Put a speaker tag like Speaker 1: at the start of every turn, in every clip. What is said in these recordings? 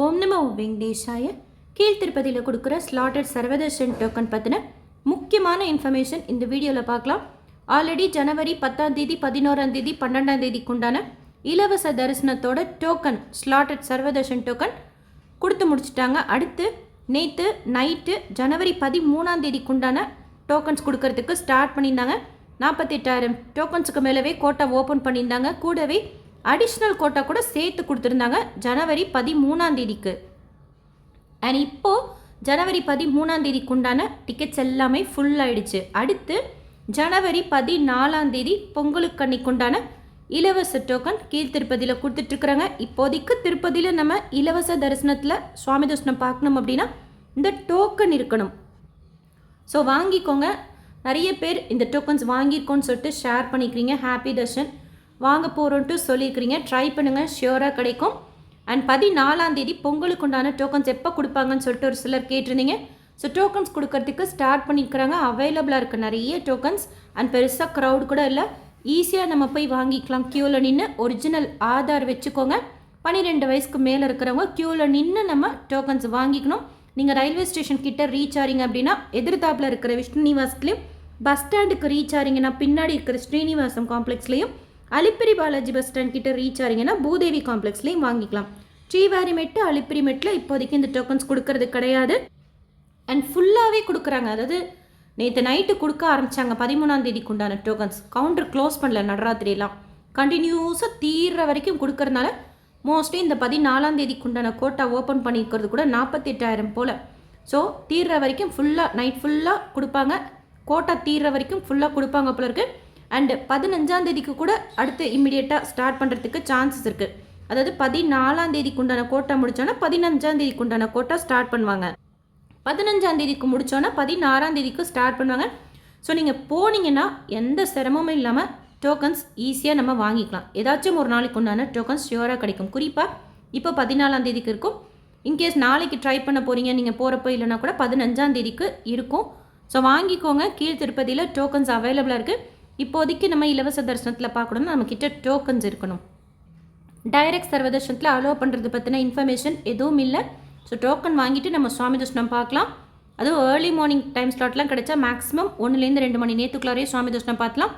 Speaker 1: ஓம் நமோ வெங்கடேஷாய. கீழ்த்திருப்பதியில் கொடுக்குற slotted Sarvadarshan token பற்றின முக்கியமான இன்ஃபர்மேஷன் இந்த வீடியோவில் பார்க்கலாம். ஆல்ரெடி ஜனவரி 10ஆம் தேதி 11ஆம் தேதி 12ஆம் தேதிக்குண்டான இலவச தரிசனத்தோட டோக்கன் ஸ்லாட்டட் சர்வதர்ஷன் டோக்கன் கொடுத்து முடிச்சுட்டாங்க. அடுத்து நேற்று நைட்டு ஜனவரி 13ஆம் தேதிக்குண்டான டோக்கன்ஸ் கொடுக்கறதுக்கு ஸ்டார்ட் பண்ணியிருந்தாங்க. 48,000 டோக்கன்ஸுக்கு மேலவே கோட்டா ஓப்பன் பண்ணியிருந்தாங்க. கூடவே அடிஷ்னல் கோட்டா கூட சேர்த்து கொடுத்துருந்தாங்க ஜனவரி 13ஆம் தேதிக்கு. அண்ட் இப்போது ஜனவரி 13ஆம் தேதிக்கு உண்டான டிக்கெட்ஸ் எல்லாமே ஃபுல் ஆகிடுச்சு. அடுத்து ஜனவரி 14ஆம் தேதி பொங்கலுக்கு அன்னைக்குண்டான இலவச டோக்கன் கீழ் திருப்பதியில் கொடுத்துட்ருக்குறாங்க. இப்போதைக்கு திருப்பதியில் நம்ம இலவச தரிசனத்தில் சுவாமி தரிசனம் பார்க்கணும் அப்படின்னா இந்த டோக்கன் இருக்கணும். ஸோ வாங்கிக்கோங்க. நிறைய பேர் இந்த டோக்கன்ஸ் வாங்கியிருக்கோன்னு சொல்லிட்டு ஷேர் பண்ணிக்கிறீங்க. ஹாப்பி தர்ஷன் வாங்க போகிறோன்ட்டு சொல்லியிருக்கிறீங்க. ட்ரை பண்ணுங்கள், ஷியோராக கிடைக்கும். அண்ட் 14ஆம் தேதி பொங்கலுக்கு உண்டான டோக்கன்ஸ் எப்போ கொடுப்பாங்கன்னு சொல்லிட்டு ஒரு சிலர் கேட்டிருந்தீங்க. ஸோ டோக்கன்ஸ் கொடுக்கறதுக்கு ஸ்டார்ட் பண்ணியிருக்கிறாங்க. அவைலபிளாக இருக்குது நிறைய டோக்கன்ஸ். அண்ட் பெருசாக க்ரௌட் கூட இல்லை, ஈஸியாக நம்ம போய் வாங்கிக்கலாம். க்யூவில் நின்று ஒரிஜினல் ஆதார் வச்சுக்கோங்க. 12 வயசுக்கு மேலே இருக்கிறவங்க க்யூவில் நின்று நம்ம டோக்கன்ஸ் வாங்கிக்கணும். நீங்கள் ரயில்வே ஸ்டேஷன் கிட்ட ரீச் ஆகிறீங்க அப்படின்னா எதிர்த்தாப்பில் இருக்கிற விஷ்ணுநிவாசத்துலேயும், பஸ் ஸ்டாண்டுக்கு ரீச் ஆகிறீங்கன்னா பின்னாடி இருக்கிற ஸ்ரீனிவாசம் காம்ப்ளெக்ஸ்லேயும், அலிப்பிரி பாலாஜி பஸ் ஸ்டாண்ட் கிட்ட ரீச் ஆகிறீங்கன்னா பூதேவி காம்ப்ளெக்ஸ்லேயும் வாங்கிக்கலாம். ஸ்ரீவாரிமெட்டு அலிப்பிரிமெட்டில் இப்போதைக்கு இந்த டோக்கன்ஸ் கொடுக்கறது கிடையாது. அண்ட் ஃபுல்லாகவே கொடுக்குறாங்க. அதாவது நேற்று நைட்டு கொடுக்க ஆரம்பித்தாங்க 13ஆம் தேதிக்கு உண்டான டோக்கன்ஸ். கவுண்டர் க்ளோஸ் பண்ணல, நடராத்திரியெல்லாம் கண்டினியூஸாக தீர்ற வரைக்கும் கொடுக்கறதுனால மோஸ்ட்லி இந்த 14ஆம் தேதிக்கு உண்டான கோட்டா ஓப்பன் பண்ணியிருக்கிறது கூட 48,000 போல். ஸோ தீர்ற வரைக்கும் ஃபுல்லாக நைட் ஃபுல்லாக கொடுப்பாங்க. கோட்டா தீர்ற வரைக்கும் ஃபுல்லாக கொடுப்பாங்க போல இருக்குது. அண்டு 15ஆம் தேதிக்கு கூட அடுத்து இம்மிடியேட்டாக ஸ்டார்ட் பண்ணுறதுக்கு சான்சஸ் இருக்குது. அதாவது 14ஆம் தேதிக்கு உண்டான கோட்டா முடித்தோன்னா 15ஆம் தேதிக்கு உண்டான கோட்டா ஸ்டார்ட் பண்ணுவாங்க. 15ஆம் தேதிக்கு முடித்தோன்னா 16ஆம் தேதிக்கு ஸ்டார்ட் பண்ணுவாங்க. ஸோ நீங்கள் போனீங்கன்னா எந்த சிரமமும் இல்லாமல் டோக்கன்ஸ் ஈஸியாக நம்ம வாங்கிக்கலாம். ஏதாச்சும் ஒரு நாளைக்கு உண்டான டோக்கன்ஸ் ஷியோராக கிடைக்கும். குறிப்பாக இப்போ 14ஆம் தேதிக்கு இருக்கும். இன்கேஸ் நாளைக்கு ட்ரை பண்ண போகிறீங்க நீங்கள் போகிறப்போ, இல்லைனா கூட 15ஆம் தேதிக்கு இருக்கும். ஸோ வாங்கிக்கோங்க. கீழ் திருப்பதியில் டோக்கன்ஸ் அவைலபிளாக இருக்குது. இப்போதைக்கு நம்ம இலவச தரிசனத்தில் பார்க்கணும்னா நம்மக்கிட்ட டோக்கன்ஸ் இருக்கணும். டைரக்ட் சர்வதர்ஷனத்தில் அலோவ் பண்ணுறது பற்றின இன்ஃபர்மேஷன் எதுவும் இல்லை. ஸோ டோக்கன் வாங்கிட்டு நம்ம சுவாமி தரிசனம் பார்க்கலாம். அதுவும் ஏர்லி மார்னிங் டைம் ஸ்லாட்லாம் கிடைச்சா மேக்ஸிமம் 1லேருந்து 2 மணி நேரத்துக்குள்ளாரே சுவாமி தரிசனம் பார்க்கலாம்.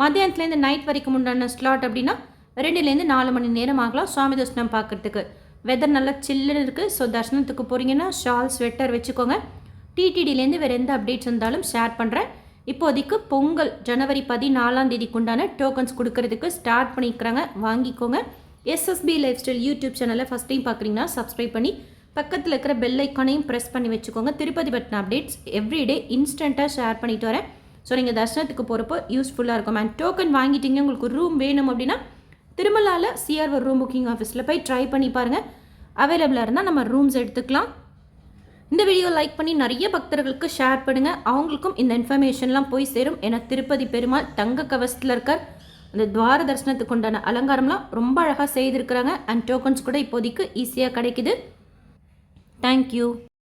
Speaker 1: மத்தியானத்துலேருந்து நைட் வரைக்கும் உண்டான ஸ்லாட் அப்படின்னா 2லேருந்து 4 மணி நேரம் ஆகலாம் சுவாமி தரிசனம் பார்க்குறதுக்கு. வெதர் நல்லா சில்லுன்னு இருக்குது. ஸோ தரிசனத்துக்கு போகிறீங்கன்னா ஷால் ஸ்வெட்டர் வச்சுக்கோங்க. டிடிடிலேருந்து வேறு எந்த அப்டேட்ஸ் இருந்தாலும் ஷேர் பண்ணுறேன். இப்போதைக்கு பொங்கல் ஜனவரி 14ஆம் தேதிக்கு உண்டான டோக்கன்ஸ் கொடுக்கறதுக்கு ஸ்டார்ட் பண்ணிக்கிறாங்க. வாங்கிக்கோங்க. எஸ்எஸ்பி லைஃப் ஸ்டைல் யூடியூப் சேனலை ஃபஸ்ட் டைம் பார்க்குறீங்கன்னா சப்ஸ்கிரைப் பண்ணி பக்கத்தில் இருக்கிற பெல் ஐக்கானையும் ப்ரெஸ் பண்ணி வச்சுக்கோங்க. திருப்பதி பற்றின அப்டேட்ஸ் எவ்ரிடே இன்ஸ்டண்ட்டாக ஷேர் பண்ணிட்டு வரேன். ஸோ நீங்கள் தரிசனத்துக்கு போகிறப்போ யூஸ்ஃபுல்லாக இருக்கும். அண்ட் டோக்கன் வாங்கிட்டீங்க, உங்களுக்கு ரூம் வேணும் அப்படின்னா திருமலாவில் சிஆர்வர் ரூம் புக்கிங் ஆஃபீஸில் போய் ட்ரை பண்ணி பாருங்கள். அவைலபிளாக இருந்தால் நம்ம ரூம்ஸ் எடுத்துக்கலாம். இந்த வீடியோ லைக் பண்ணி நிறைய பக்தர்களுக்கு ஷேர் பண்ணுங்கள். அவங்களுக்கும் இந்த இன்ஃபர்மேஷன்லாம் போய் சேரும். ஏன்னா திருப்பதி பெருமாள் தங்க கவசத்தில் இருக்கார். அந்த துவார தரிசனத்துக்கு உண்டான அலங்காரம்லாம் ரொம்ப அழகாக செய்திருக்கிறாங்க. அண்ட் டோக்கன்ஸ் கூட இப்போதைக்கு ஈஸியாக கிடைக்குது. தேங்க்யூ.